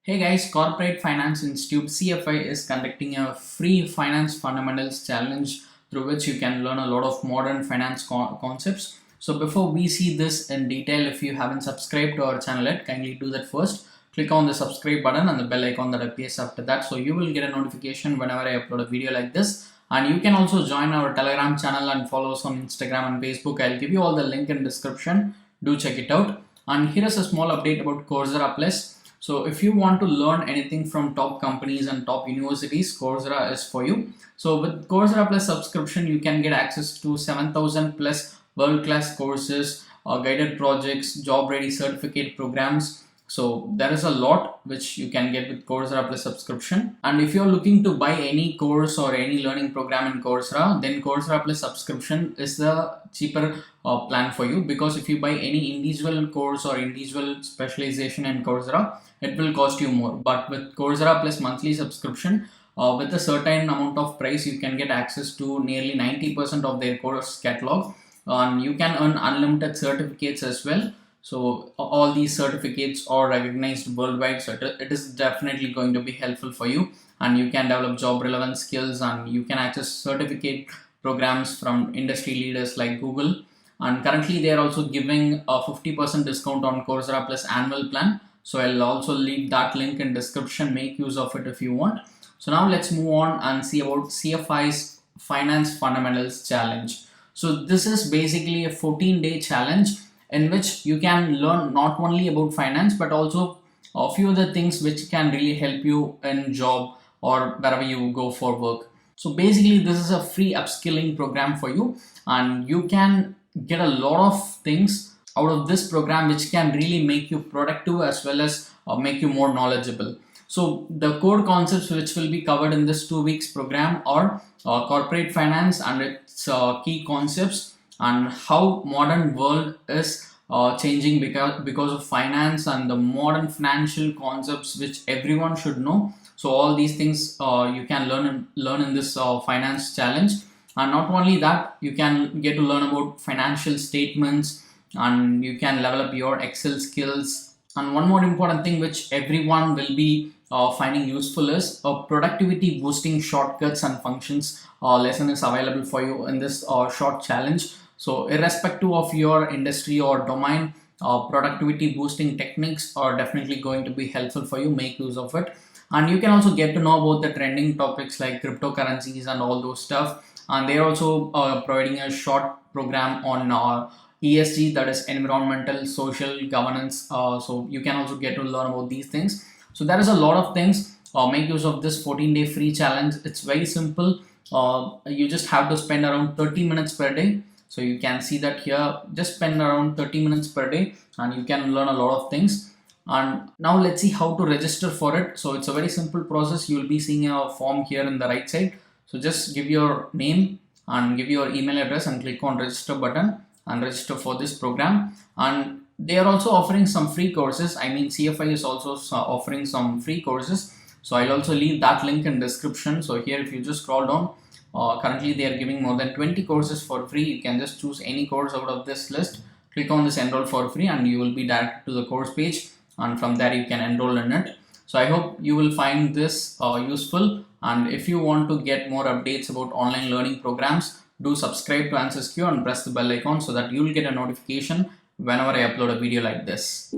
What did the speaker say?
Hey guys, Corporate Finance Institute CFI is conducting a free finance fundamentals challenge through which you can learn a lot of modern finance concepts. So before we see this in detail, if you haven't subscribed to our channel yet, kindly do that first. Click on the subscribe button and the bell icon that appears after that, so you will get a notification whenever I upload a video like this. And you can also join our Telegram channel and follow us on Instagram and Facebook. I'll give you all the link in description. Do check it out. And here is a small update about Coursera Plus. So if you want to learn anything from top companies and top universities, Coursera is for you. So with Coursera Plus subscription, you can get access to 7,000 plus world-class courses, guided projects, job-ready certificate programs. So there is a lot which you can get with Coursera Plus subscription. And if you're looking to buy any course or any learning program in Coursera, then Coursera Plus subscription is the cheaper plan for you, because if you buy any individual course or individual specialization in Coursera, it will cost you more. But with Coursera Plus monthly subscription, with a certain amount of price, you can get access to nearly 90% of their course catalog, and you can earn unlimited certificates as well. So all these certificates are recognized worldwide, so it is definitely going to be helpful for you, and you can develop job relevant skills, and you can access certificate programs from industry leaders like Google. And currently they are also giving a 50% discount on Coursera Plus annual plan. So I'll also leave that link in description. Make use of it if you want. So now let's move on and see about CFI's Finance Fundamentals Challenge. So this is basically a 14-day challenge in which you can learn not only about finance but also a few other things which can really help you in job or wherever you go for work. So basically this is a free upskilling program for you, and you can get a lot of things out of this program which can really make you productive as well as make you more knowledgeable. So the core concepts which will be covered in this 2 weeks program are corporate finance and its key concepts, and how modern world is changing because of finance, and the modern financial concepts which everyone should know. So all these things you can learn in this finance challenge. And not only that, you can get to learn about financial statements, and you can level up your Excel skills. And one more important thing which everyone will be finding useful is a productivity boosting shortcuts and functions lesson is available for you in this short challenge. So irrespective of your industry or domain, productivity boosting techniques are definitely going to be helpful for you. Make use of it. And you can also get to know about the trending topics like cryptocurrencies and all those stuff. And they're also providing a short program on ESG, that is environmental social governance. So you can also get to learn about these things. So there is a lot of things. Make use of this 14-day free challenge. It's very simple. You just have to spend around 30 minutes per day. So you can see that here, just spend around 30 minutes per day and you can learn a lot of things. And now let's see how to register for it. So it's a very simple process. You will be seeing a form here in the right side. So just give your name and give your email address and click on register button and register for this program. And they are also offering some free courses. I mean, CFI is also offering some free courses. So I'll also leave that link in description. So here, if you just scroll down, currently they are giving more than 20 courses for free. You can just choose any course out of this list, click on this enroll for free, and you will be directed to the course page, and from there you can enroll in it. So I hope you will find this useful, and if you want to get more updates about online learning programs, do subscribe to answersQ and press the bell icon so that you will get a notification whenever I upload a video like this.